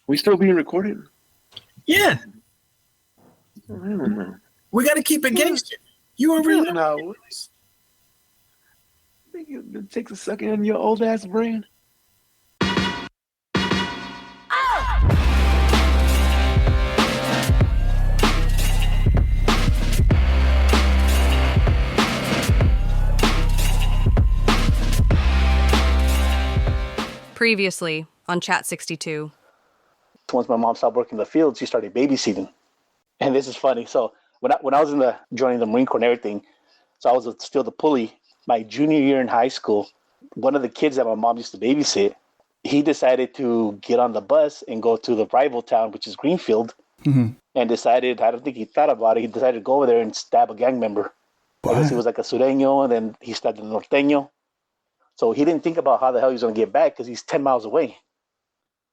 We still being recorded? Yeah. I don't know. We got to keep it gangster. You already know. It takes a second in your old ass brain. Previously on Chat 62. Once my mom stopped working in the field, she started babysitting. And this is funny. So when I was joining the Marine Corps and everything, so I was still the pulley. My junior year in high school, one of the kids that my mom used to babysit, he decided to get on the bus and go to the rival town, which is Greenfield, and decided, I don't think he thought about it, he decided to go over there and stab a gang member. I guess he was like a Sureño, and then he stabbed a Norteño. So he didn't think about how the hell he was going to get back because he's 10 miles away.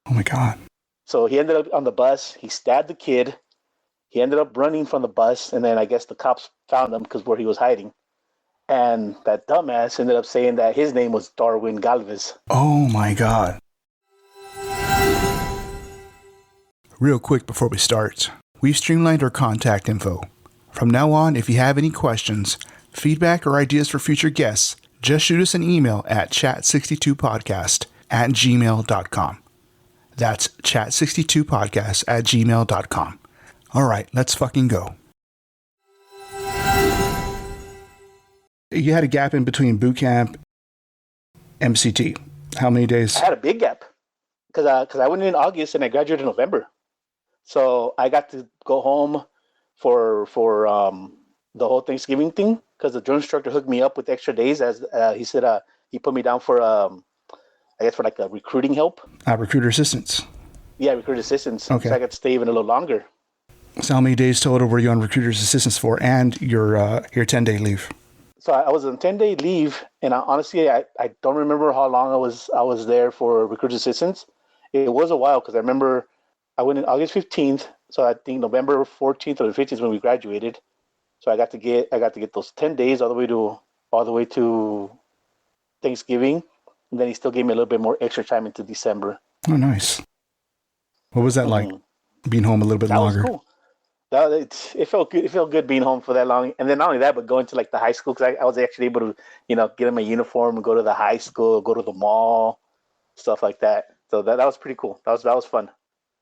Oh, my God. So he ended up on the bus. He stabbed the kid. He ended up running from the bus, and then I guess the cops found him because where he was hiding. And that dumbass ended up saying that his name was Darwin Glavez. Oh, my God. Real quick before we start, we've streamlined our contact info. From now on, if you have any questions, feedback, or ideas for future guests, just shoot us an email at chat62podcast@gmail.com. That's chat62podcast@gmail.com. All right, let's fucking go. You had a gap in between boot camp, MCT. How many days? I had a big gap because I went in August and I graduated in November. So I got to go home for the whole Thanksgiving thing because the drill instructor hooked me up with extra days. As he said, he put me down for I guess for like a recruiting help. Recruiter assistance. Yeah, recruiter assistance. Okay. So I got to stay even a little longer. So how many days total were you on recruiter's assistance for, and your 10-day leave? So I was on 10-day leave, and honestly, I don't remember how long I was there for recruiter's assistance. It was a while because I remember I went in August 15th, so I think November 14th or the 15th when we graduated. So I got to get those 10 days all the way to Thanksgiving, and then he still gave me a little bit more extra time into December. Oh, nice. What was that like, being home a little bit longer? Was cool. It felt good. It felt good being home for that long, and then not only that, but going to like the high school because I was actually able to, get in my uniform and go to the high school, go to the mall, stuff like that. So that was pretty cool. That was fun.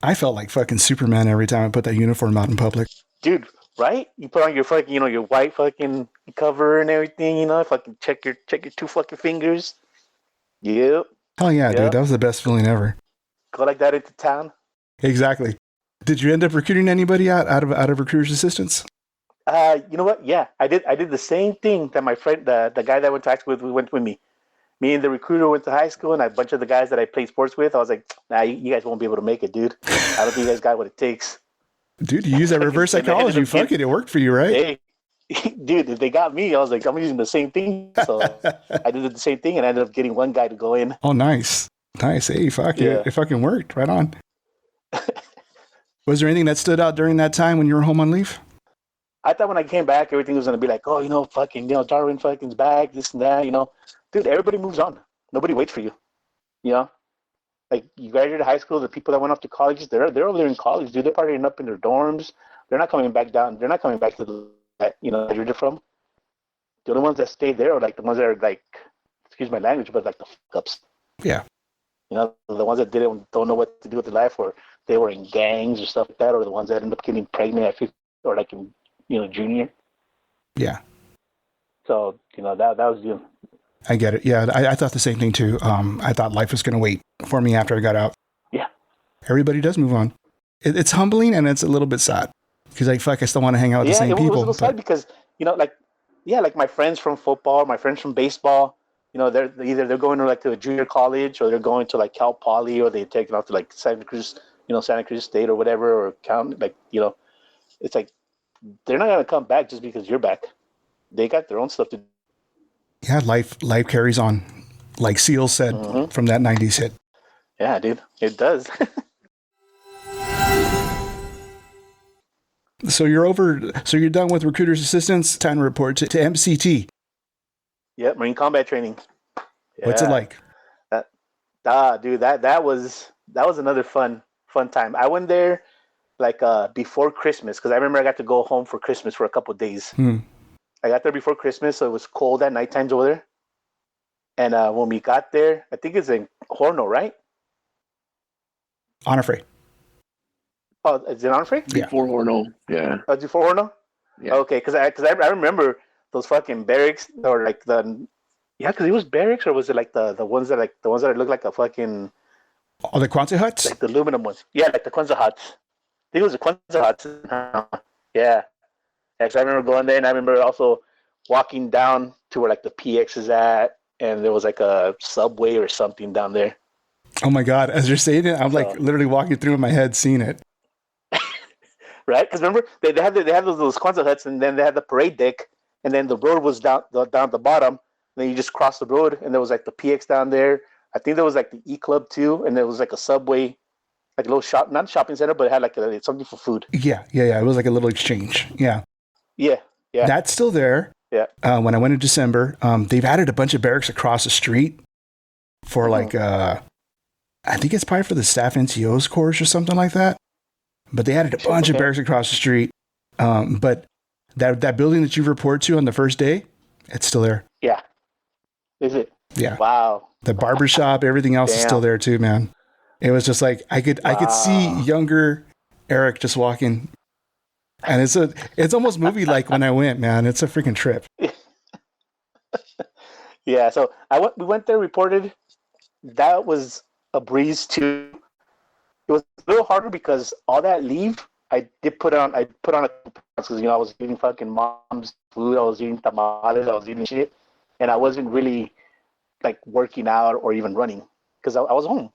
I felt like fucking Superman every time I put that uniform out in public. Dude, right? You put on your fucking, your white fucking cover and everything, fucking check your 2 fucking fingers. Yep. Hell yeah, dude. That was the best feeling ever. Go like that into town. Exactly. Did you end up recruiting anybody out of recruiter's assistance? You know what? Yeah, I did. I did the same thing that my friend, the guy that I went to high school with, went with me. Me and the recruiter went to high school, and a bunch of the guys that I played sports with, I was like, nah, you guys won't be able to make it, dude. I don't think you guys got what it takes. Dude, you use that reverse psychology. Fuck it. It worked for you, right? Hey, dude, if they got me, I was like, I'm using the same thing. So I did the same thing, and I ended up getting one guy to go in. Oh, nice. Nice. Hey, fuck yeah. It fucking worked. Right on. Was there anything that stood out during that time when you were home on leave? I thought when I came back, everything was going to be like, oh, fucking, Darwin fucking's back, this and that, Dude, everybody moves on. Nobody waits for you, Like, you graduated high school, the people that went off to college, they're over there in college, dude. They're partying up in their dorms. They're not coming back down. They're not coming back to that, graduated from. The only ones that stayed there are, like, the ones that are, like, excuse my language, but, like, the fuck-ups. Yeah. The ones that don't know what to do with their life, or they were in gangs or stuff like that, or the ones that end up getting pregnant at 50, or, like, in, junior. Yeah. So, that was I get it. Yeah, I thought the same thing too. I thought life was going to wait for me after I got out. Yeah. Everybody does move on. It's humbling and it's a little bit sad because I still want to hang out with the same people. Yeah, it was a little sad because, like my friends from football, my friends from baseball, they're going to a junior college or they're going to like Cal Poly or they're taking off to like Santa Cruz State or whatever, or it's like, they're not going to come back just because you're back. They got their own stuff to do. Yeah, life carries on, like Seal said from that 90s hit. Yeah, dude, it does. So you're done with recruiter's assistance, time to report to MCT. Yeah, Marine Combat Training. Yeah. What's it like? Dude, that was another fun fun time. I went there like before Christmas because I remember I got to go home for Christmas for a couple of days. I got there before Christmas, so it was cold at night times over there. And when we got there, I think it's in Horno, right? Onofre. Oh, is it Onofre? Yeah. Before or no? Yeah. Before Horno? Yeah. Okay, because I remember those fucking barracks or like because it was barracks or was it like the ones that look like a fucking Oh, the Kwanzaa huts? like the aluminum ones? Yeah, like the Kwanzaa huts. I think it was the Kwanzaa huts. Yeah. Because I remember going there, and I remember also walking down to where like the PX is at, and there was like a Subway or something down there. Oh my God. As you're saying it, I'm like literally walking through in my head, seeing it. Right? Because remember, they had those Kwanzaa huts, and then they had the parade deck, and then the road was down at the bottom. And then you just cross the road, and there was like the PX down there. I think there was like the E Club too, and there was like a Subway, like a little shop, not a shopping center, but it had like something for food. Yeah. It was like a little exchange. Yeah. Yeah. That's still there. Yeah. When I went in December, they've added a bunch of barracks across the street for like, I think it's probably for the staff NCO's course or something like that. But they added a bunch of barracks across the street. But that building that you report to on the first day, it's still there. Yeah. Is it? Yeah. Wow. The barbershop, everything else is still there too, man. It was just like I could see younger Erik just walking, and it's almost movie like when I went, man. It's a freaking trip. Yeah. So we went there, reported. That was a breeze too. It was a little harder because all that leave I put on a because I was eating fucking mom's food, I was eating tamales, I was eating shit, and I wasn't really like working out or even running because I was home.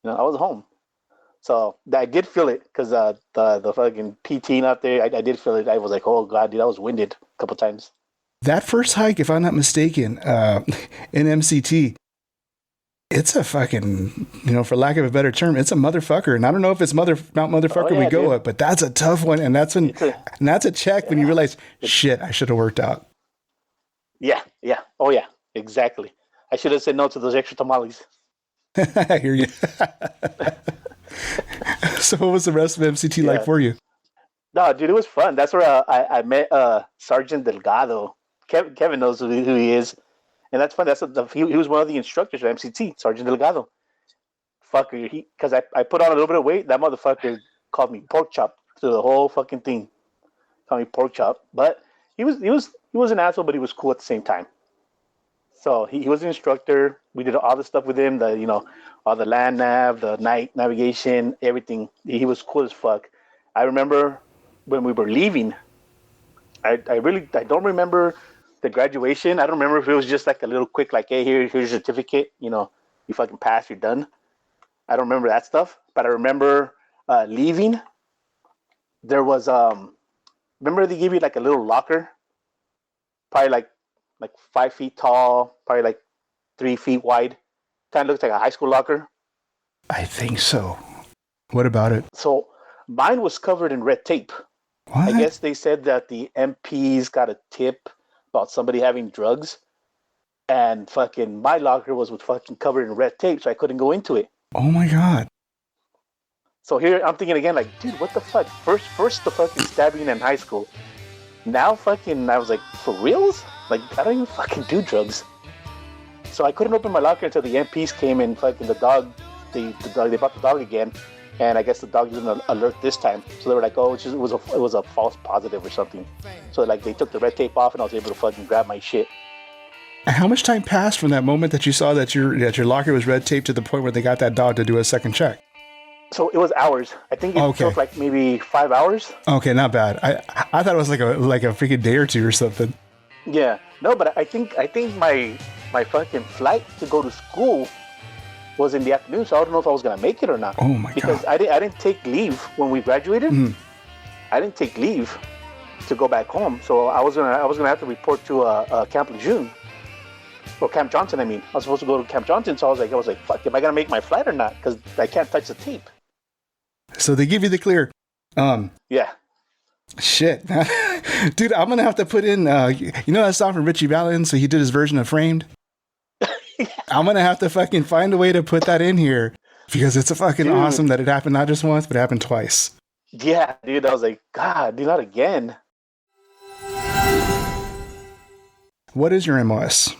I was home. So I did feel it because the fucking PT out there, I did feel it. I was like, oh God, dude, I was winded a couple times. That first hike, if I'm not mistaken, in MCT, it's a fucking, for lack of a better term, it's a motherfucker. And I don't know if it's Mount Motherfucker we go up, but that's a tough one. And that's a check when you realize, shit, I should have worked out. Yeah. Oh yeah, exactly. I should have said no to those extra tamales. I hear you. So what was the rest of MCT like for you? No, dude, it was fun. That's where I met Sergeant Delgado. Kevin knows who he is. And that's fun. He was one of the instructors at MCT, Sergeant Delgado. Fucker, because I put on a little bit of weight. That motherfucker called me pork chop through the whole fucking thing. Called me pork chop. But he was an asshole, but he was cool at the same time. So he was an instructor. We did all the stuff with him, all the land nav, the night navigation, everything. He was cool as fuck. I remember when we were leaving, I don't remember the graduation. I don't remember if it was just like a little quick, like, hey, here's your certificate. You fucking passed, you're done. I don't remember that stuff, but I remember leaving. There was, remember they give you like a little locker, probably like 5 feet tall, probably like 3 feet wide. Kind of looks like a high school locker. I think so. What about it? So mine was covered in red tape. What? I guess they said that the MPs got a tip about somebody having drugs, and fucking my locker was fucking covered in red tape, so I couldn't go into it. Oh my God. So here I'm thinking again, like, dude, what the fuck? First the fucking stabbing in high school. Now fucking I was like, for reals? Like, I don't even fucking do drugs. So I couldn't open my locker until the MPs came and fucking the dog, they brought the dog again, and I guess the dog didn't alert this time. So they were like, oh, it was a false positive or something. So like they took the red tape off, and I was able to fucking grab my shit. How much time passed from that moment that you saw that your locker was red taped to the point where they got that dog to do a second check? So it was hours. I think it took like maybe 5 hours. Okay, not bad. I thought it was like a freaking day or two or something. Yeah, no, but I think my fucking flight to go to school was in the afternoon, so I don't know if I was gonna make it or not. Oh my God! Because I didn't take leave when we graduated. Mm. I didn't take leave to go back home, so I was gonna have to report to Camp Lejeune or Camp Johnson. I mean, I was supposed to go to Camp Johnson, so I was like, fuck, am I gonna make my flight or not? Because I can't touch the tape. So they give you the clear. Yeah. Shit, man. Dude, I'm gonna have to put in. That song from Richie Valens? So he did his version of Framed. I'm gonna have to fucking find a way to put that in here Because it's a fucking Dude. awesome that it happened not just once, but it happened twice. Yeah, dude. I was like, God, dude, not again. What is your MOS?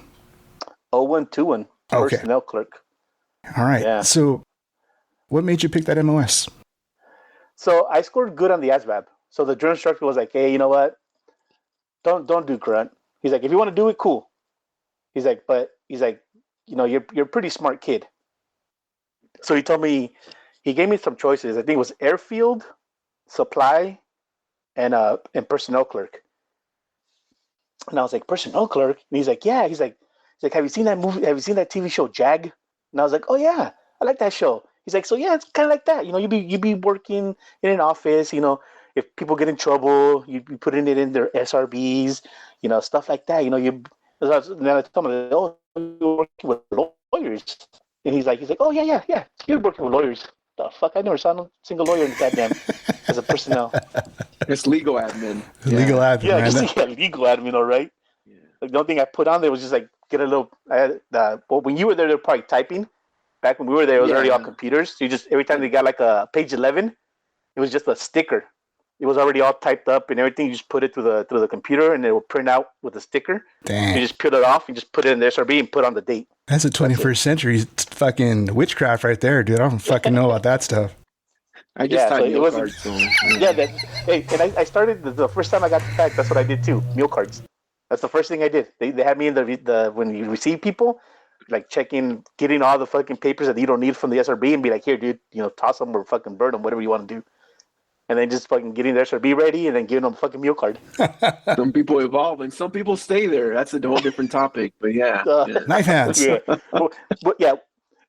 0121 Okay. personnel clerk. All right. Yeah. So what made you pick that MOS? So I scored good on the ASVAB. So the drill instructor was like, hey, you know what? Don't do grunt. He's like, if you want to do it, cool. He's like, but he's like, you know, you're a pretty smart kid. So he told me, he gave me some choices. I think it was airfield, supply, and personnel clerk. And I was like, personnel clerk? And he's like, yeah. He's like, have you seen that movie? Have you seen that TV show Jag? And I was like, oh yeah, I like that show. He's like, so yeah, it's kind of like that. You know, you be working in an office. You know, if people get in trouble, you be putting it in their SRBs. You know, stuff like that. You know, and then I told him, oh, you're working with lawyers. And he's like, oh yeah, you're working with lawyers. The fuck, I never saw no single lawyer in goddamn as a personnel. It's legal admin. Legal admin. Yeah, man. just legal admin, all right. Yeah. Like the only thing I put on there was just like get a little. Well, when you were there, they were probably typing. Back when we were there, it was already on computers. So you just every time they got like a page 11, it was just a sticker. It was already all typed up and everything. You just put it through the computer and it will print out with a sticker. Damn. You just peel it off and just put it in the SRB and put on the date. That's a 21st century fucking witchcraft right there, dude. I don't fucking know about that stuff. I just typed it meal wasn't. cards. So, Yeah, and I started the first time I got the fact. That's what I did too. Meal cards. That's the first thing I did. They had me in the when you receive people, like checking, getting all the fucking papers that you don't need from the SRB and be like, here, dude, you know, toss them or fucking burn them, whatever you want to do. And then just fucking getting the SRB ready and then giving them a fucking meal card. some people evolve and some people stay there. That's a whole different topic. But yeah. Knife hands. Yeah,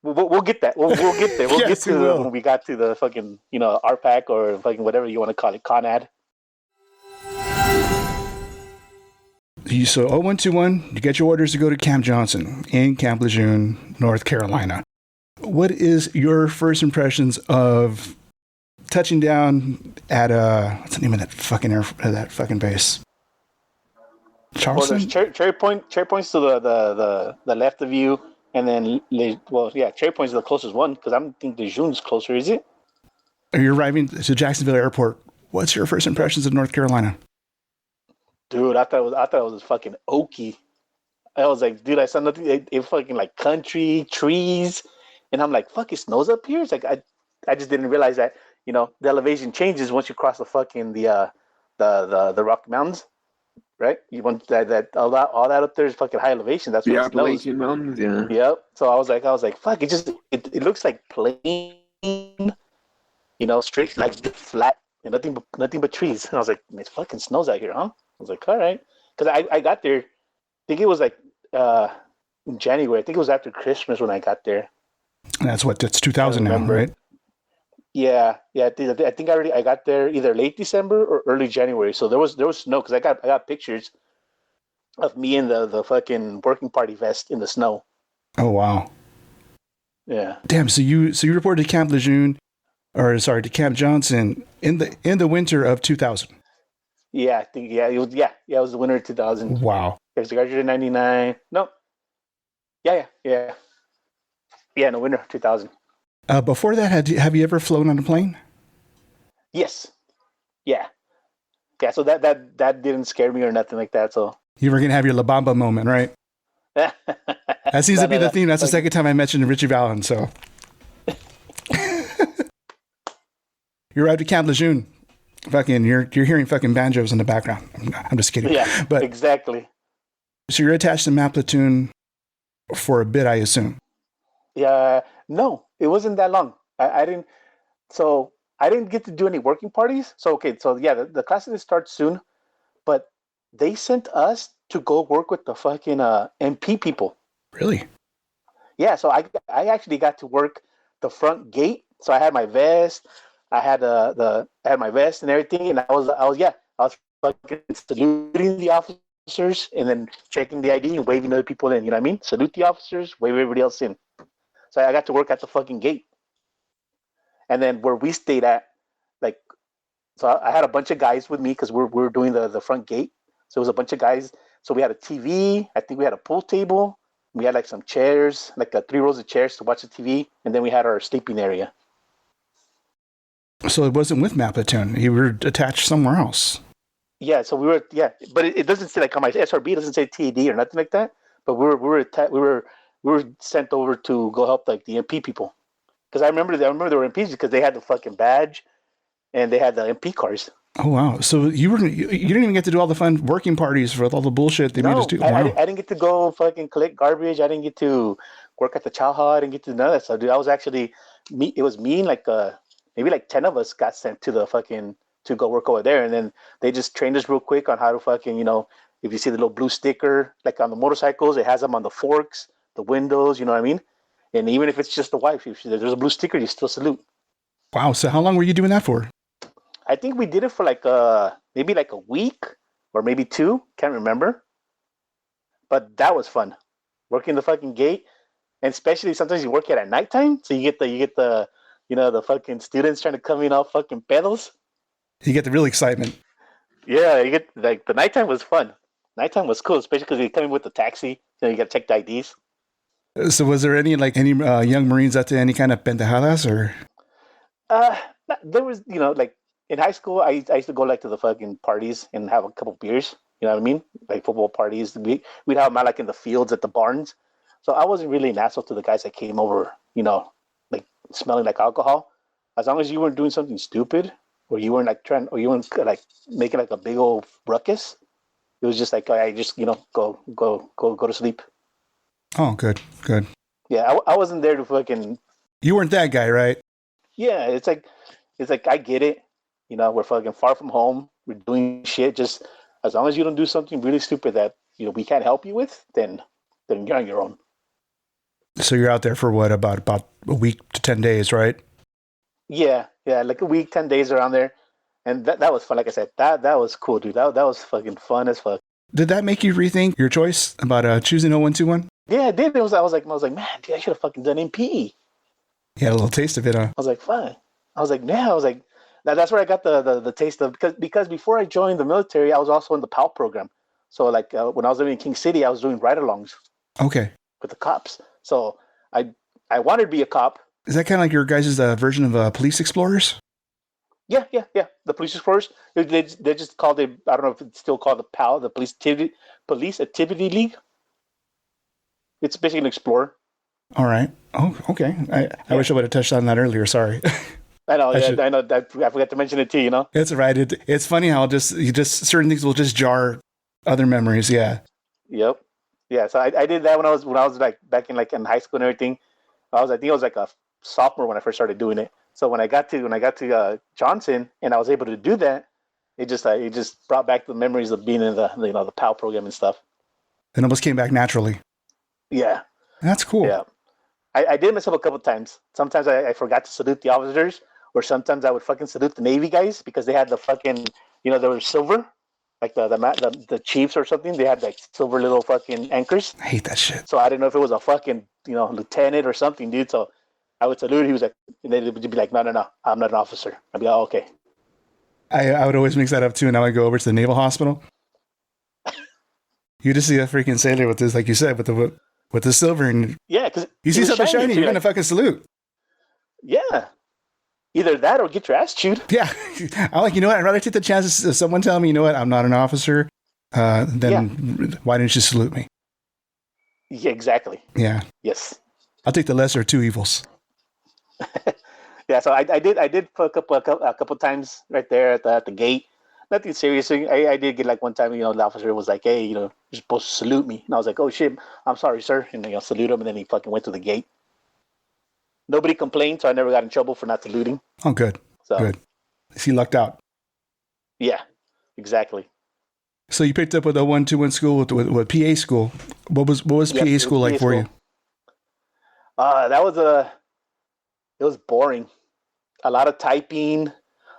we'll get that. We'll get there. We'll Yes, get to we will. when we got to the fucking, you know, RPAC or fucking whatever you want to call it, ConAd. So 0121, you get your orders to go to Camp Johnson in Camp Lejeune, North Carolina. What is your first impressions of touching down at what's the name of that fucking base? Well, Charleston? there's Cherry Point. Cherry Point's to the left of you, and then Cherry Point's the closest one because I don't think Lejeune's closer, is it? You're arriving to Jacksonville Airport. What's your first impressions of North Carolina? Dude, I thought it was fucking oaky. I was like, dude, I saw nothing. It fucking like country trees, and I'm like, fuck, it snows up here. It's like I just didn't realize that, you know, the elevation changes once you cross the fucking the Rocky Mountains, right? You want that all that up there is fucking high elevation. That's The what it snows. Appalachian Mountains, yeah. Yep. So I was like, fuck, it looks like plain, you know, straight, like flat, and nothing but trees. And I was like, it fucking snows out here, huh? I was like, all right, because I got there. I think it was like in January. I think it was after Christmas when I got there. And that's 2000 now, right? Yeah. I think I got there either late December or early January. So there was snow because I got pictures of me in the fucking working party vest in the snow. Oh wow. Yeah. Damn. So you reported to Camp Lejeune, to Camp Johnson in the winter of 2000. Yeah, I think it was the winter of 2000. Wow. I graduated in 99. No. Yeah. In the winter of 2000. Before that, have you ever flown on a plane? Yes. Yeah. So that didn't scare me or nothing like that. So You were gonna have your La Bamba moment, right? That seems to be the theme. That's the second time I mentioned Richie Valens. So you're out to Camp Lejeune. Fucking, you're hearing fucking banjos in the background. I'm just kidding. Yeah, but exactly. So you're attached to Map Platoon for a bit, I assume. Yeah, no, it wasn't that long. I didn't get to do any working parties. So the class didn't start soon, but they sent us to go work with the fucking MP people. Really? Yeah, so I actually got to work the front gate. So I had my vest. I had my vest and everything, and I was fucking saluting the officers and then checking the ID and waving other people in. You know what I mean? Salute the officers, wave everybody else in. So I got to work at the fucking gate. And then where we stayed at, so I had a bunch of guys with me because we were doing the front gate. So it was a bunch of guys. So we had a TV. I think we had a pool table. We had like some chairs, like 3 rows of chairs to watch the TV, and then we had our sleeping area. So it wasn't with Map Platoon. You were attached somewhere else. Yeah, so we were, but it doesn't say like on my SRB, it doesn't say TAD or nothing like that. But we were sent over to go help like the MP people, because I remember they were MPs because they had the fucking badge, and they had the MP cars. Oh wow! So you didn't even get to do all the fun working parties with all the bullshit they made us do. Wow. I didn't get to go fucking collect garbage. I didn't get to work at the chow hall. I didn't get to none of that stuff, dude. I was actually me. It was me and like maybe like 10 of us got sent to the fucking to go work over there, and then they just trained us real quick on how to fucking, you know, if you see the little blue sticker like on the motorcycles, it has them on the forks, the windows. You know what I mean? And even if it's just the wife, if there's a blue sticker, you still salute. Wow! So how long were you doing that for? I think we did it for like maybe like a week or maybe 2. Can't remember. But that was fun, working the fucking gate, and especially sometimes you work it at nighttime, so you get the you know, the fucking students trying to come in all fucking pedals. You get the real excitement. Yeah, you get like the nighttime was fun. Nighttime was cool, especially because you come in with the taxi, so you got to check the IDs. So was there any young Marines up to any kind of pendejadas or? There was, you know, like in high school, I used to go like to the fucking parties and have a couple beers. You know what I mean? Like football parties. We'd have them out like in the fields at the barns. So I wasn't really an asshole to the guys that came over, you know, like smelling like alcohol. As long as you weren't doing something stupid, or you weren't like or you weren't like making like a big old ruckus. It was just like, I just, you know, go to sleep. Oh, good. Yeah, I wasn't there to fucking. You weren't that guy, right? Yeah, it's like I get it. You know, we're fucking far from home. We're doing shit. Just as long as you don't do something really stupid that, you know, we can't help you with, then you're on your own. So you're out there for what, about a week to 10 days, right? Yeah, like a week, 10 days around there, and that was fun. Like I said, that was cool, dude. That was fucking fun as fuck. Did that make you rethink your choice about choosing 0121? Yeah, it did. I was like, man, dude, I should have fucking done MP. You had a little taste of it, huh? I was like, fine. I was like, that's where I got the taste of, because before I joined the military, I was also in the PAL program. So like when I was living in King City, I was doing ride-alongs. Okay. With the cops. So I wanted to be a cop. Is that kind of like your guys' version of Police Explorers? Yeah. The Police Explorers. They just called it, I don't know if it's still called the PAL, the Police Activity League. It's basically an explorer. All right. Oh, okay. I wish I would have touched on that earlier. Sorry. I know. I know. I forgot to mention it too. You know. It's right. It's funny how just certain things will just jar other memories. Yeah. Yep. Yeah. So I did that when I was like back in high school and everything. I think I was like a sophomore when I first started doing it. So when I got to Johnson and I was able to do that, it just brought back the memories of being in the PAL program and stuff. It almost came back naturally. Yeah. That's cool. Yeah. I did mess up a couple of times. Sometimes I forgot to salute the officers, or sometimes I would fucking salute the Navy guys because they had the fucking, you know, they were silver, like the chiefs or something. They had like silver little fucking anchors. I hate that shit. So I didn't know if it was a fucking, you know, lieutenant or something, dude. So I would salute. He was like, and they would be like, no, I'm not an officer. I'd be like, oh, okay. I would always mix that up too, and I would go over to the Naval Hospital. You just see a freaking sailor with this, like you said, with the silver, and yeah, because you see something shiny, you're gonna fucking salute. Yeah, either that or get your ass chewed. Yeah, I'm like, you know what? I'd rather take the chances of someone telling me, you know what, I'm not an officer. Then why didn't you salute me? Yeah, exactly. Yeah. Yes. I'll take the lesser of two evils. Yeah, so I did for a couple times right there at the gate. Nothing serious. I did get like one time, you know, the officer was like, hey, you know, you're supposed to salute me. And I was like, oh shit, I'm sorry, sir. And you know, salute him, and then he fucking went to the gate. Nobody complained, so I never got in trouble for not saluting. Oh, good. So, good. He lucked out. Yeah, exactly. So you picked up with 0121 school with PA school. What was PA school like for you? It was boring. A lot of typing,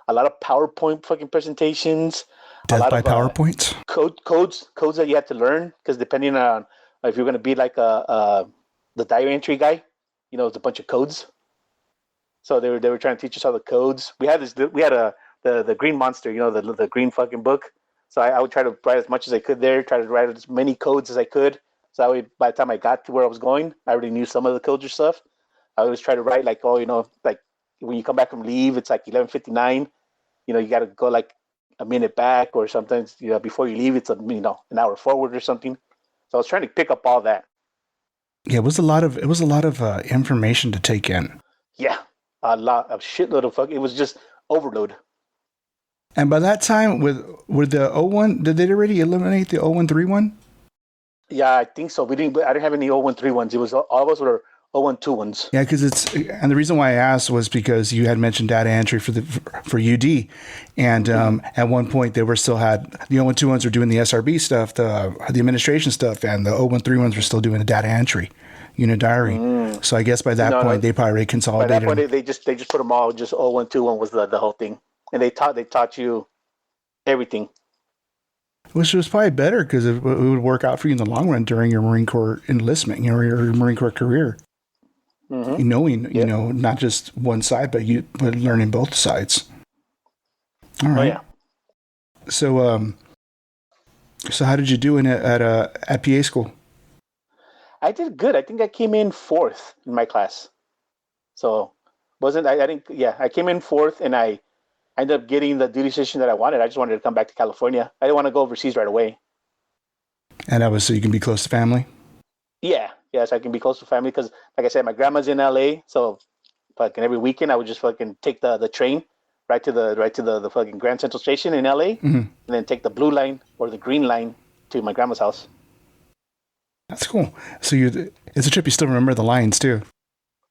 a lot of PowerPoint fucking presentations. Death by PowerPoint? Codes that you had to learn, because depending on if you're going to be like the diary entry guy, you know, it's a bunch of codes. So they were trying to teach us all the codes. We had the green monster, you know, the green fucking book. So I would try to write as much as I could there, try to write as many codes as I could, So by the time I got to where I was going, I already knew some of the codes or stuff. I always try to write like, oh, like when you come back from leave, it's like 11:59. You got to go like a minute back, or sometimes before you leave, it's an hour forward or something. So I was trying to pick up all that. Yeah, it was a lot of information to take in. Yeah, a shitload of it was just overload. And by that time, with the 01, did they already eliminate the 0131? Yeah, I think so. I didn't have any 0131s. It was all of us were 012s. Yeah, and the reason why I asked was because you had mentioned data entry for UD, and at one point they still had the 012s were doing the SRB stuff, the administration stuff, and the 0131s were still doing the data entry, unit diary. So I guess by that point they probably consolidated. By that point they just put them all. Just 0121 was the whole thing, and they taught you everything. Which was probably better because it would work out for you in the long run during your Marine Corps enlistment, your Marine Corps career. Mm-hmm. Knowing, not just one side, but learning both sides. All right. Oh, yeah. So how did you do at PA school? I did good. I think I came in 4th in my class. So I came in 4th, and I ended up getting the duty station that I wanted. I just wanted to come back to California. I didn't want to go overseas right away. And that was so you can be close to family? Yeah. Yeah, so I can be close to family because, like I said, my grandma's in LA. So fucking every weekend I would just fucking take the train right to the fucking Grand Central Station in LA, and then take the blue line or the green line to my grandma's house. That's cool. So it's a trip you still remember the lines too.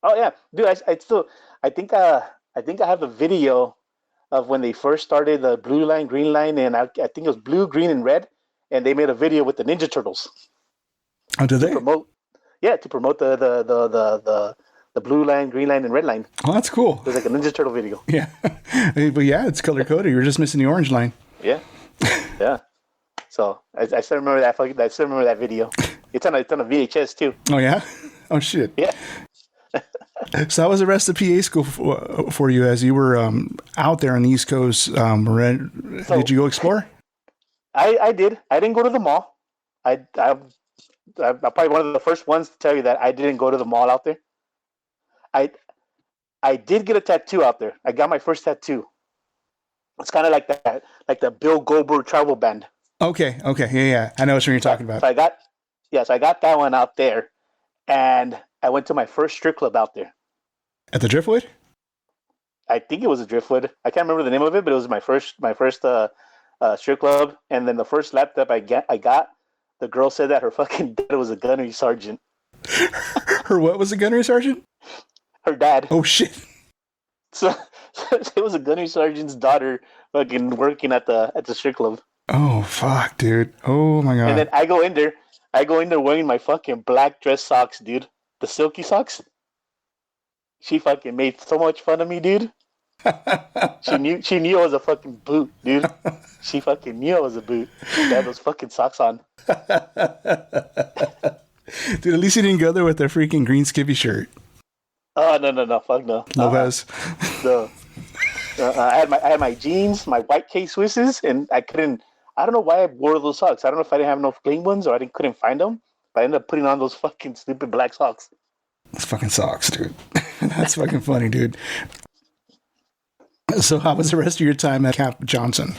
Oh yeah, dude. I think I have the video of when they first started the blue line, green line, and I think it was blue, green, and red, and they made a video with the Ninja Turtles. Oh, did they? To promote the blue line, green line, and red line. Oh, that's cool. It was like a Ninja Turtle video. Yeah, but yeah, it's color coded. You're just missing the orange line. Yeah, yeah. So I still remember that. I still remember that video. It's on a VHS too. Oh yeah. Oh shit. Yeah. So how was the rest of PA school for you as you were out there on the East Coast? Did you go explore? I did. I didn't go to the mall. I'm probably one of the first ones to tell you that I didn't go to the mall out there. I did get a tattoo out there. I got my first tattoo. It's kind of like that, like the Bill Goldberg travel band. Okay. Yeah. I know what you're talking about. So I got that one out there, and I went to my first strip club out there. At the Driftwood? I think it was a Driftwood. I can't remember the name of it, but it was my first strip club. And then the first laptop I got, the girl said that her fucking dad was a gunnery sergeant. Her what was a gunnery sergeant? Her dad. Oh shit. So it was a gunnery sergeant's daughter fucking working at the strip club. Oh fuck, dude. Oh my god. And then I go in there wearing my fucking black dress socks, dude. The silky socks. She fucking made so much fun of me, dude. She knew I was a fucking boot, dude. She fucking knew I was a boot. She had those fucking socks on. Dude, at least you didn't go there with a freaking green skippy shirt. Oh no, fuck no. Lopez. No. I had my jeans, my white K-Swisses, and I don't know why I wore those socks. I don't know if I didn't have enough clean ones or couldn't find them, but I ended up putting on those fucking stupid black socks. Those fucking socks, dude. That's fucking funny, dude. So how was the rest of your time at Camp Johnson?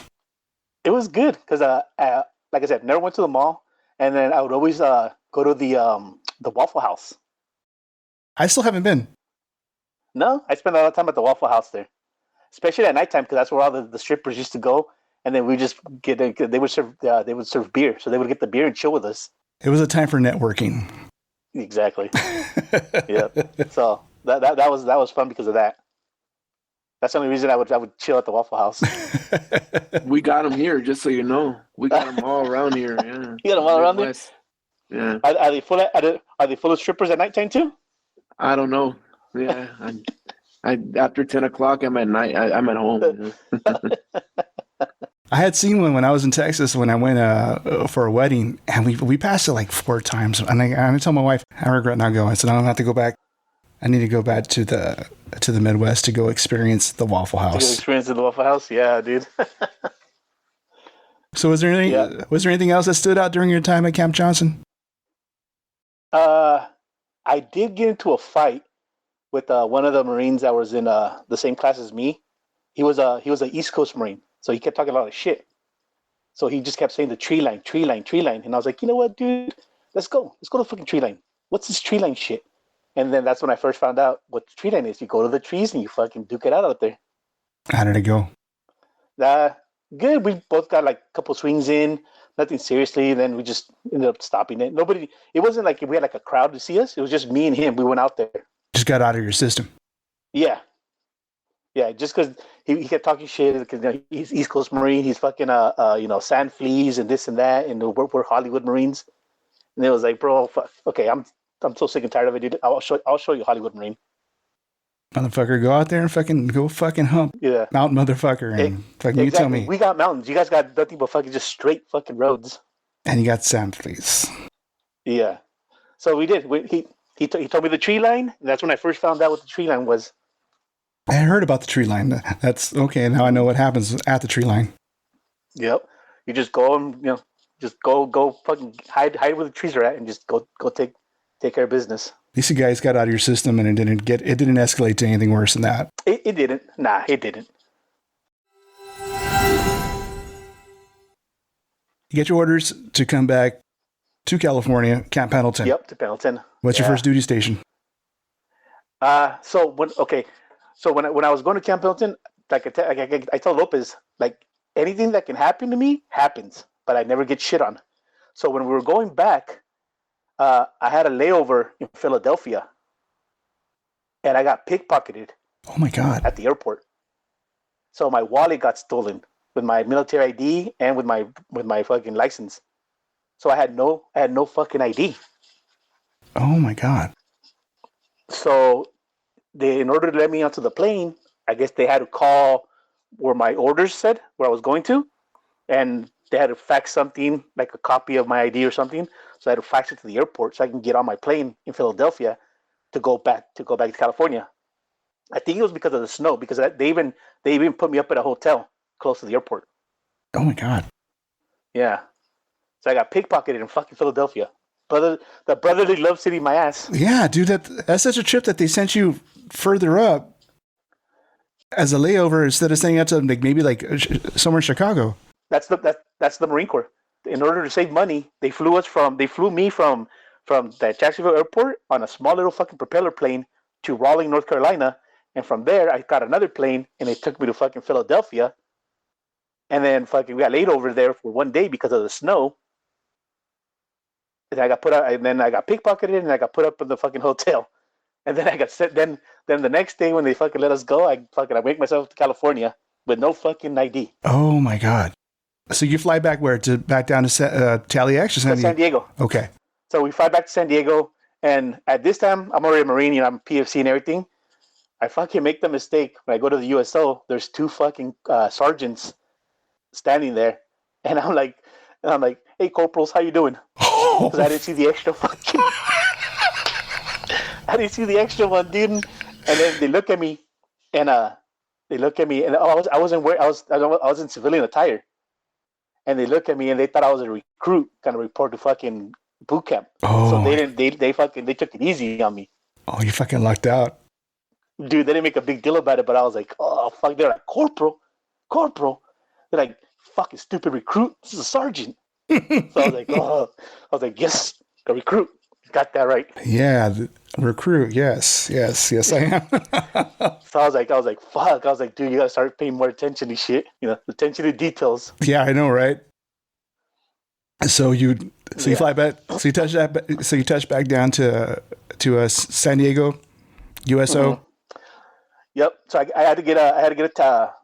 It was good because, like I said, never went to the mall, and then I would always go to the Waffle House. I still haven't been. No, I spent a lot of time at the Waffle House there, especially at nighttime because that's where all the strippers used to go, and then we just they would serve beer, so they would get the beer and chill with us. It was a time for networking. Exactly. Yeah. So that was fun because of that. That's the only reason I would chill at the Waffle House. We got them here, just so you know. We got them all around here. Yeah. You got them all around there. Yeah. Are they full of strippers at nighttime too? I don't know. Yeah. I after 10 o'clock, I'm at night. I'm at home. I had seen one when I was in Texas when I went for a wedding, and we passed it like 4 times. And I told my wife, I regret not going. I said, I don't have to go back. I need to go back to the Midwest to go experience the Waffle House. Experience the Waffle House? Yeah, dude. So was there anything else that stood out during your time at Camp Johnson? I did get into a fight with one of the Marines that was in the same class as me. He was an East Coast Marine, so he kept talking a lot of shit. So he just kept saying the tree line, tree line, tree line, and I was like, you know what, dude, let's go to the fucking tree line. What's this tree line shit? And then that's when I first found out what the tree line is. You go to the trees and you fucking duke it out there. How did it go? Good. We both got like a couple swings in, nothing seriously. Then we just ended up stopping it. It wasn't like we had like a crowd to see us. It was just me and him. We went out there. Just got out of your system. Yeah. Yeah, just because he kept talking shit because he's East Coast Marine. He's fucking sand fleas and this and that, and we're Hollywood Marines. And it was like, bro, fuck. Okay, I'm so sick and tired of it, dude. I'll show you Hollywood Marine. Motherfucker, go out there and fucking hump. Yeah. Mountain motherfucker. And fucking exactly. You tell me. We got mountains. You guys got nothing but fucking just straight fucking roads. And you got sand fleas. Yeah. So we did. He told me the tree line, and that's when I first found out what the tree line was. I heard about the tree line. That's okay. Now I know what happens at the tree line. Yep. You just go and just go fucking hide where the trees are at, and just go take care of business. At least you guys got out of your system, and it didn't escalate to anything worse than that. It didn't. Nah, it didn't. You get your orders to come back to California, Camp Pendleton. Yep, to Pendleton. What's your first duty station? So when I was going to Camp Pendleton, like I told Lopez, like anything that can happen to me happens, but I never get shit on. So when we were going back, I had a layover in Philadelphia, and I got pickpocketed. Oh my God! At the airport. So my wallet got stolen with my military ID and with my fucking license. So I had no fucking ID. Oh my God! So in order to let me onto the plane, I guess they had to call where my orders said where I was going to, and they had to fax something like a copy of my ID or something. So I had to fax it to the airport so I can get on my plane in Philadelphia to go back to California. I think it was because of the snow, because they even put me up at a hotel close to the airport. Oh my God! Yeah, so I got pickpocketed in fucking Philadelphia. The brotherly love city, my ass. Yeah, dude, that's such a trip that they sent you further up as a layover instead of staying out to maybe somewhere in Chicago. That's the Marine Corps. In order to save money, they flew me from the Jacksonville airport on a small little fucking propeller plane to Raleigh, North Carolina, and from there I got another plane and they took me to fucking Philadelphia, and then fucking we got laid over there for one day because of the snow. And I got put out, and then I got pickpocketed, and I got put up in the fucking hotel, and then I got sent. Then the next day when they fucking let us go, I make myself to California with no fucking ID. Oh my God! So you fly back where back down to LAX or San Diego? Okay. So we fly back to San Diego, and at this time I'm already a Marine. I'm PFC and everything. I fucking make the mistake when I go to the USO. There's two fucking sergeants standing there, and I'm like, hey, corporals, how you doing? Because I didn't see the extra fucking. I didn't see the extra one, dude. And then they look at me, and I was in civilian attire, and they look at me and they thought I was a recruit, kind of report to fucking boot camp. Oh. So they took it easy on me. Oh, you fucking lucked out. Dude, they didn't make a big deal about it, but I was like, oh fuck, they're like, corporal. They're like, fucking stupid recruit. This is a sergeant. So I was like, yes, a recruit. Got that right. Yeah, recruit. Yes, I am. So I was like, fuck. I was like, dude, you gotta start paying more attention to shit. Attention to details. Yeah, I know, right? So you fly back. So you touch back down to San Diego, USO. Mm-hmm. Yep. So I had to get a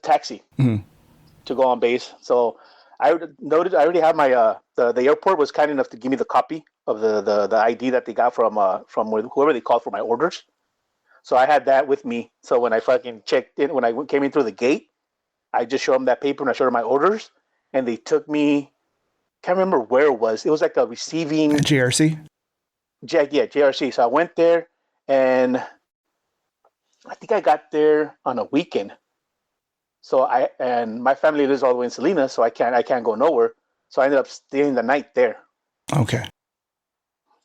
taxi to go on base. So I already had my the airport was kind enough to give me the copy of the ID that they got from whoever they called for my orders. So I had that with me. So when I fucking checked in, when I came in through the gate, I just showed them that paper and I showed them my orders, and they took me. Can't remember where it was. It was like a receiving JRC. JRC. So I went there, and I think I got there on a weekend. So my family lives all the way in Salinas, so I can't go nowhere. So I ended up staying the night there. Okay.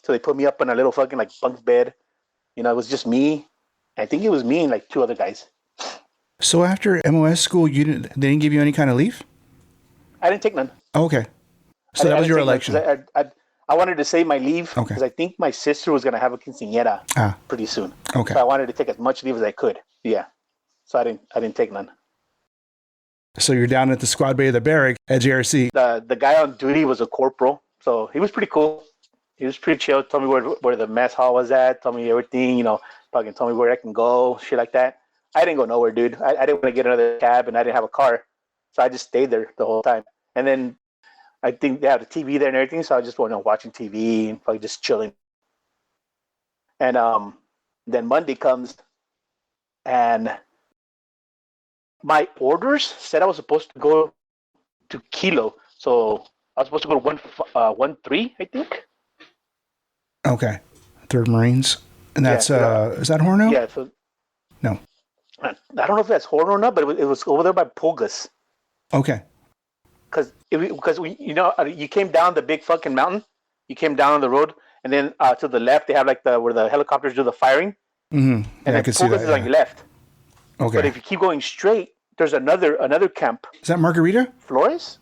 So they put me up in a little fucking like bunk bed. You know, it was just me. I think it was me and like 2 other guys. So after MOS school, they didn't give you any kind of leave? I didn't take none. Oh, okay. So that was your election. I wanted to save my leave Okay. because I think my sister was going to have a quinceañera pretty soon. Okay. So I wanted to take as much leave as I could. Yeah. So I didn't take none. So you're down at the squad bay of the barrack at JRC. The guy on duty was a corporal, so he was pretty cool. He was pretty chill. Told me where the mess hall was at. Told me everything. You know, fucking told me where I can go. Shit like that. I didn't go nowhere, dude. I didn't want to get another cab, and I didn't have a car, so I just stayed there the whole time. And then I think they had a TV there and everything, so I just went watching TV and fucking just chilling. And then Monday comes, and my orders said I was supposed to go to Kilo, so I was supposed to go to 1-3, I think. Okay. 3rd Marines. And that's, is that Horno? Yeah. So, no. I don't know if that's Horno or not, but it was over there by Pulgas. Okay. Because you came down the big fucking mountain. You came down on the road, and then to the left, they have like where the helicopters do the firing. Mm-hmm. And then Pulgas is on your left. Okay. But if you keep going straight, there's another camp. Is that Margarita? Flores?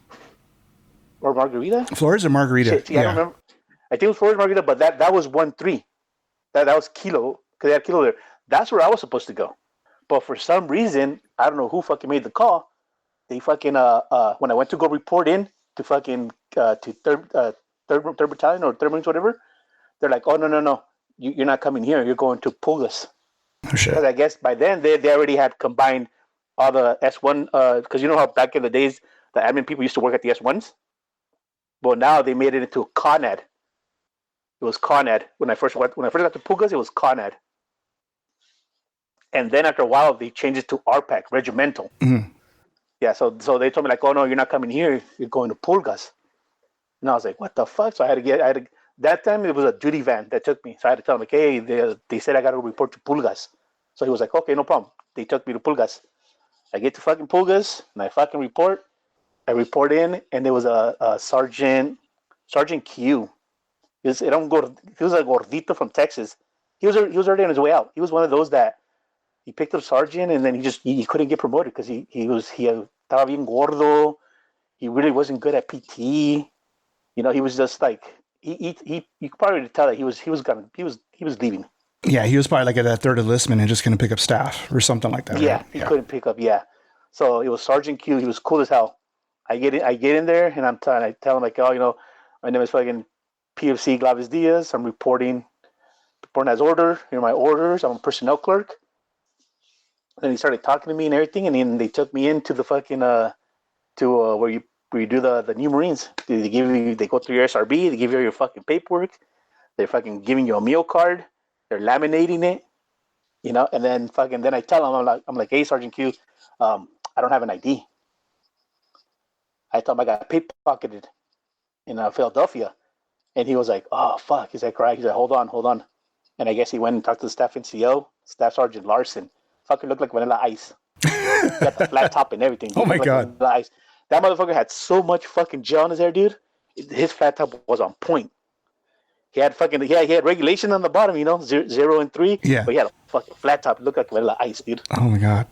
Or Margarita? Flores or Margarita? Shit, I don't remember. I think it was Flores Margarita, but that was 1-3. That was Kilo, because they had Kilo there. That's where I was supposed to go. But for some reason, I don't know who fucking made the call. They fucking when I went to go report in to fucking to third battalion or 3rd Marines, whatever, they're like, oh no, you're not coming here. You're going to Pulgas. Oh shit. Because I guess by then they already had combined all the S1. Because you know how back in the days the admin people used to work at the S1s. But now they made it into a ConAd. It was ConAd when I first got to Pulgas. It was ConAd. And then after a while, they changed it to RPAC, regimental. Mm-hmm. Yeah, so they told me like, oh no, you're not coming here. You're going to Pulgas. And I was like, what the fuck? So that time it was a duty van that took me. So I had to tell them like, hey, they said I got to report to Pulgas. So he was like, okay, no problem. They took me to Pulgas. I get to fucking Pulgas and I fucking report. I report in, and there was a Sergeant Q. He was a gordito from Texas. He was already on his way out. He was one of those that he picked up sergeant, and then he couldn't get promoted because he estaba bien gordo. He really wasn't good at PT. You know, he was just like you could probably tell that he was leaving. Yeah, he was probably like at that 3rd enlistment and just going to pick up staff or something like that. Yeah, right? he couldn't pick up. Yeah, so it was Sergeant Q. He was cool as hell. I get in there, and I tell him like, oh, you know, my name is fucking PFC Glavez Diaz. I'm reporting as order. Here are my orders. I'm a personnel clerk. And he started talking to me and everything, and then they took me into the fucking where you do the new Marines. They go through your SRB. They give you your fucking paperwork. They're fucking giving you a meal card. They're laminating it, you know. And then I tell them, I'm like, hey, Sergeant Q, I don't have an ID. I told him I got pickpocketed in Philadelphia, and he was like, oh fuck. He's like, right. He's like, hold on. And I guess he went and talked to the staff NCO, Staff Sergeant Larson. Fucking looked like Vanilla Ice. Got the flat top and everything. Oh my god! Ice. That motherfucker had so much fucking gel on his hair, dude. His flat top was on point. He had regulation on the bottom, you know, 0 and 3. Yeah. But he had a fucking flat top. It looked like Vanilla Ice, dude. Oh my god!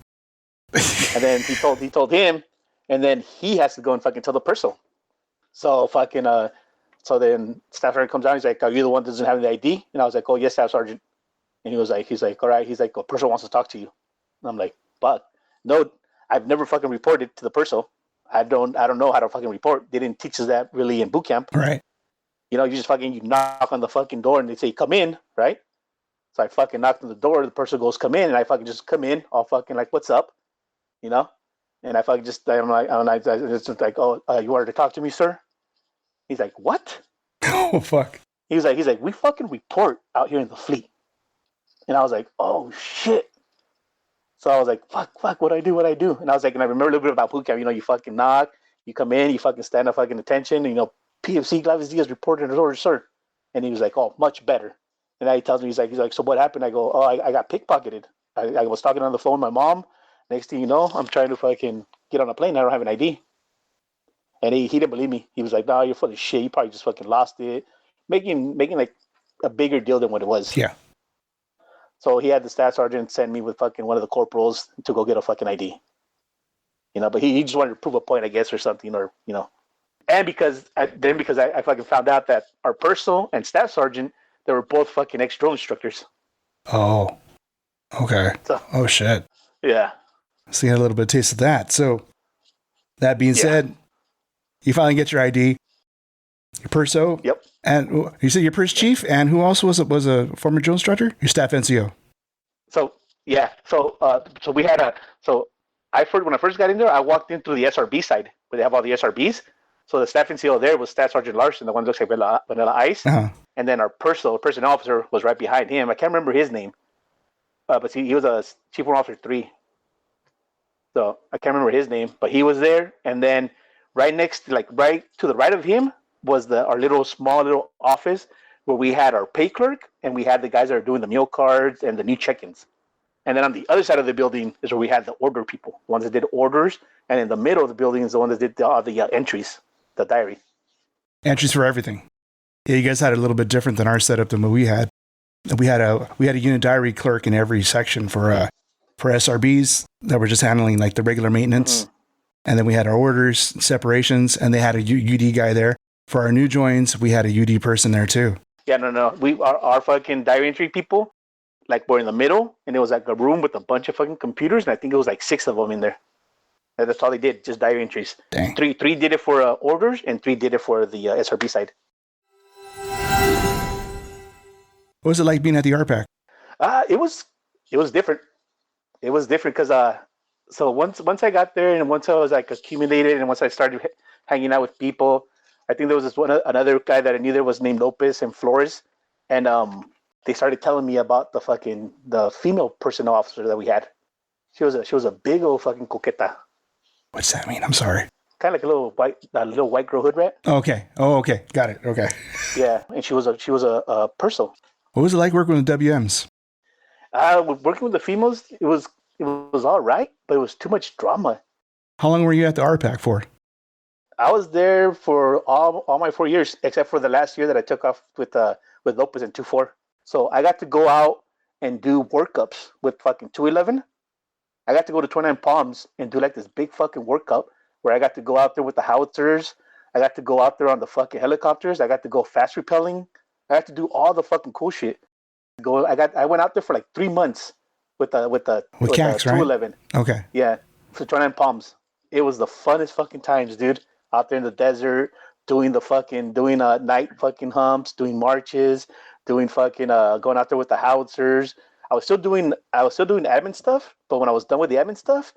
And then he told him, and then he has to go and fucking tell the purser. So fucking so then Staff Sergeant comes out. He's like, "Are you the one that doesn't have the ID?" And I was like, "Oh yes, Staff Sergeant." And he's like, "All right." He's like, "A purser wants to talk to you." And I'm like, "Fuck, no, I've never fucking reported to the purser. I don't know how to fucking report. They didn't teach us that really in boot camp. Right. You know, you just fucking, you knock on the fucking door and they say, come in, right? So I fucking knocked on the door. The person goes, come in. And I fucking just come in all fucking like, what's up? You know? And I fucking just, I'm like, it's just like, oh, you wanted to talk to me, sir? He's like, what? Oh, fuck. He's like, we fucking report out here in the fleet. And I was like, oh, shit. So I was like, fuck, what do I do? And I was like, and I remember a little bit about boot camp. You know, you fucking knock, you come in, you fucking stand up fucking attention. And, you know, PFC Glavez Diaz reported his order, sir. And he was like, oh, much better. And now he tells me, he's like, so what happened? I go, oh, I got pickpocketed. I was talking on the phone with my mom. Next thing you know, I'm trying to fucking get on a plane. I don't have an ID. And he didn't believe me. He was like, no, you're full of shit. You probably just fucking lost it. Making like a bigger deal than what it was. Yeah. So he had the staff sergeant send me with fucking one of the corporals to go get a fucking ID. But he just wanted to prove a point, I guess, or something, And because I fucking found out that our personal and staff sergeant, they were both fucking ex-drill instructors. Oh. Okay. So, oh shit. Yeah. So you had a little bit of taste of that. So that being said, you finally get your ID, your perso. Yep. And you said your purse chief, and who else was a former drill instructor? Your staff NCO. So yeah. So we had when I first got in there, I walked in through the SRB side where they have all the SRBs. So the staff NCO there was Staff Sergeant Larson, the one that looks like Vanilla Ice. Uh-huh. And then our personnel officer was right behind him. I can't remember his name. But he was a Chief Warrant Officer 3. So I can't remember his name, but he was there. And then right to the right of him was our small little office where we had our pay clerk and we had the guys that are doing the meal cards and the new check-ins. And then on the other side of the building is where we had the order people, the ones that did orders. And in the middle of the building is the one that did the entries, the diary. Entries for everything. Yeah, you guys had it a little bit different than our setup than what we had. We had a unit diary clerk in every section for SRBs that were just handling like the regular maintenance. Mm-hmm. And then we had our orders, separations, and they had a UD guy there. For our new joins, we had a UD person there too. Yeah, no. Our fucking diary entry people, like, were in the middle, and it was like a room with a bunch of fucking computers, and I think it was like 6 of them in there. And that's all they did, just diary entries. Dang. Three did it for orders, and 3 did it for the SRB side. What was it like being at the RPAC? It was different. It was different because so once I got there and once I was like accumulated and once I started hanging out with people, I think there was another guy that I knew there was named Lopez and Flores, and they started telling me about the female personnel officer that we had. She was a big old fucking coqueta. What's that mean? I'm sorry. Kind of like a little white girl hood rat. Okay. Oh, okay. Got it. Okay. Yeah, and she was a perso. What was it like working with WMs? Working with the females, it was all right, but it was too much drama. How long were you at the RPAC for? I was there for all my 4 years, except for the last year that I took off with Lopez in 2-4. So I got to go out and do workups with fucking 211. I got to go to 29 Palms and do like this big fucking workup where I got to go out there with the howitzers. I got to go out there on the fucking helicopters. I got to go fast rappelling. I got to do all the fucking cool shit. I went out there for like 3 months with CACs, 211. Right? Okay. Yeah, for 29 Palms. It was the funnest fucking times, dude. Out there in the desert, doing night fucking humps, doing marches, doing fucking going out there with the howitzers. I was still doing admin stuff, but when I was done with the admin stuff,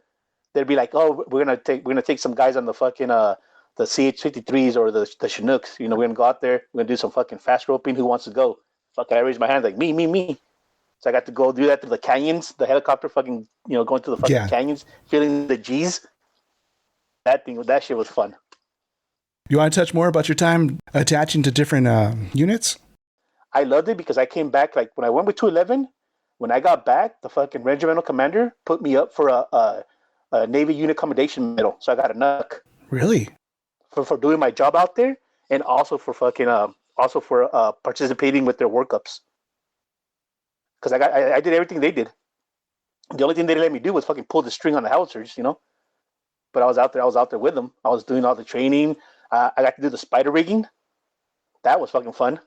they'd be like, "Oh, we're gonna take some guys on the fucking the CH-53s or the Chinooks. We're gonna go out there. We're gonna do some fucking fast roping. Who wants to go?" Fucking, I raised my hand like me. So I got to go do that through the canyons, the helicopter fucking, going through the fucking canyons, feeling the G's. That shit was fun. You want to touch more about your time attaching to different units? I loved it because I came back, like when I went with 211, when I got back, the fucking regimental commander put me up for a Navy unit commendation medal. So I got a NUC. Really? For doing my job out there, and also for participating with their workups. Because I did everything they did. The only thing they didn't let me do was fucking pull the string on the howitzers, But I was out there with them. I was doing all the training. I got to do the spider rigging. That was fucking fun.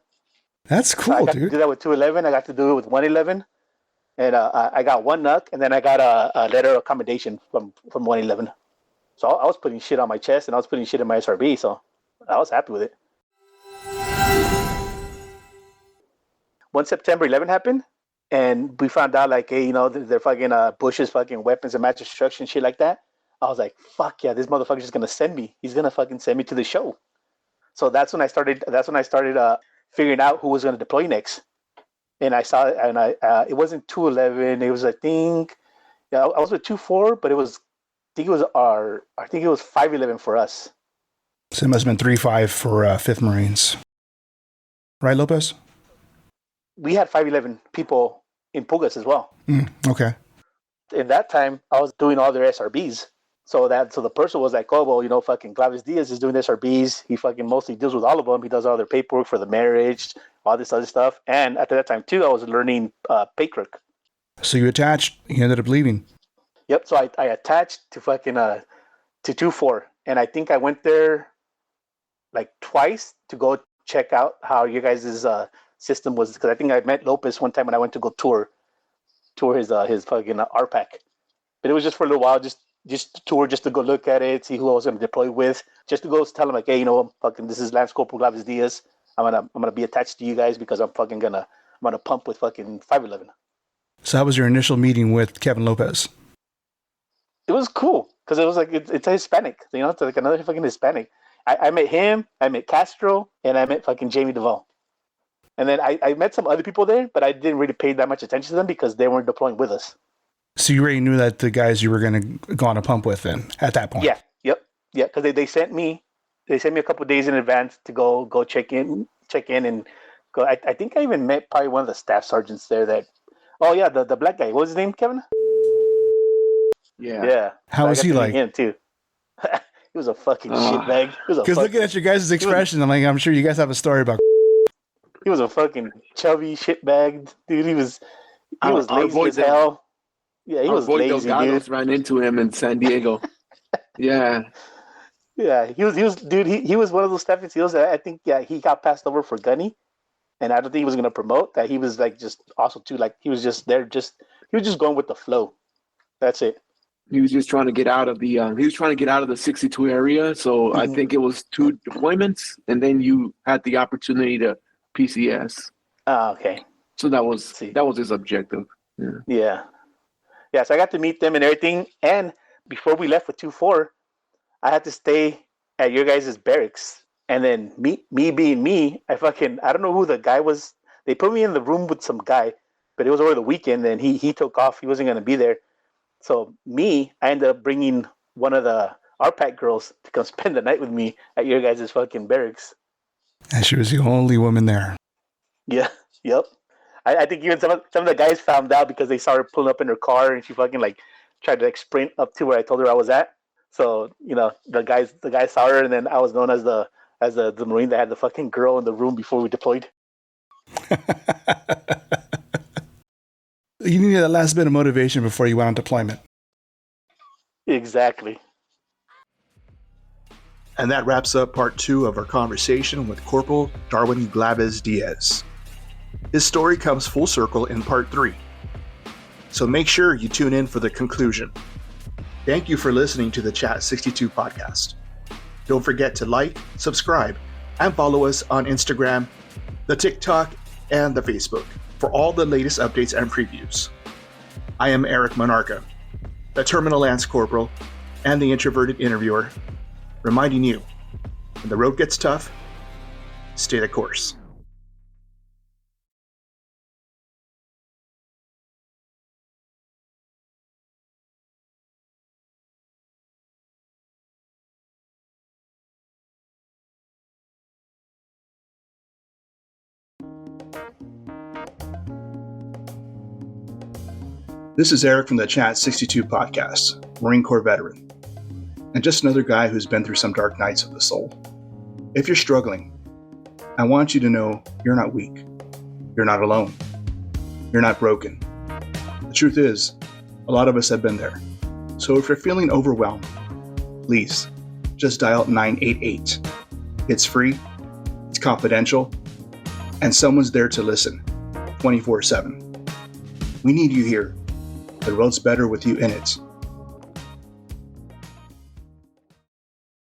That's cool, I got dude. to do that with 211. I got to do it with 111. And I got 1 NUC, and then I got a letter of commendation from 111. So I was putting shit on my chest, and I was putting shit in my SRB, so I was happy with it. Once September 11 happened, and we found out, like, hey, they're fucking Bush's fucking weapons of mass destruction, shit like that. I was like, fuck yeah, this motherfucker's just gonna send me. He's gonna fucking send me to the show. So that's when I started figuring out who was gonna deploy next. And I saw it, and it wasn't 211. It was, I think, I was with 2-4, but I think it was 511 for us. So it must have been 3-5 for 5th Marines. Right, Lopez? We had 511 people in Pugas as well. Okay. In that time, I was doing all their SRBs. So the person was like, oh, well, fucking Glavez Diaz is doing SRBs. He fucking mostly deals with all of them. He does all their paperwork for the marriage, all this other stuff. And at that time, too, I was learning PAC'er. So you attached. You ended up leaving. Yep. So I attached to fucking to 2-4. And I think I went there like twice to go check out how you guys' system was. Because I think I met Lopez one time when I went to go tour his fucking RPAC. But it was just for a little while, just tour, just to go look at it, see who I was going to deploy with, just to go tell them like, hey, fucking this is Lance Corporal Glavez Diaz. I'm gonna be attached to you guys because I'm gonna pump with fucking 511. So that was your initial meeting with Kevin Lopez. It was cool because it was like it's a Hispanic, it's like another fucking Hispanic. I met him, I met Castro, and I met fucking Jamie Duvall. And then I met some other people there, but I didn't really pay that much attention to them because they weren't deploying with us. So you already knew that the guys you were going to go on a pump with then at that point. Yeah. Yep. Yeah. Because they sent me a couple of days in advance to go check in and go. I think I even met probably one of the staff sergeants there the black guy. What was his name, Kevin? Yeah. Yeah. How was he like? Him too. He was a fucking shitbag. Because looking at your guys' expression, I'm sure you guys have a story about. He was a fucking chubby shitbag, dude. He was lazy as hell. Yeah, he was lazy, dude. Ran into him in San Diego. Yeah. Yeah, he was, dude. He was one of those staff NCOs that I think, he got passed over for Gunny, and I don't think he was gonna promote. That he was like just also too like he was just there, he was just going with the flow. That's it. He was just trying to get out of the 62 area. So I think it was 2 deployments, and then you had the opportunity to PCS. Oh, okay. So that was his objective. Yeah. Yeah, so I got to meet them and everything. And before we left with 2-4, I had to stay at your guys' barracks. And then me being me, I don't know who the guy was. They put me in the room with some guy, but it was over the weekend and he took off. He wasn't going to be there. So I ended up bringing one of the RPAC girls to come spend the night with me at your guys' fucking barracks. And she was the only woman there. Yeah, yep. I think even some of the guys found out because they saw her pulling up in her car and she fucking like tried to like sprint up to where I told her I was at. So the guys saw her, and then I was known as the Marine that had the fucking girl in the room before we deployed. You needed that last bit of motivation before you went on deployment. Exactly. And that wraps up part 2 of our conversation with Corporal Darwin Glavez Diaz. His story comes full circle in part 3. So make sure you tune in for the conclusion. Thank you for listening to the Chat 62 podcast. Don't forget to like, subscribe, and follow us on Instagram, the TikTok, and the Facebook for all the latest updates and previews. I am Erik Monarca, the Terminal Lance Corporal and the introverted interviewer, reminding you, when the road gets tough, stay the course. This is Erik from the Chat 62 podcast, Marine Corps veteran, and just another guy who's been through some dark nights of the soul. If you're struggling, I want you to know you're not weak. You're not alone. You're not broken. The truth is, a lot of us have been there. So if you're feeling overwhelmed, please just dial 988. It's free, it's confidential, and someone's there to listen 24/7. We need you here. The road's better with you in it.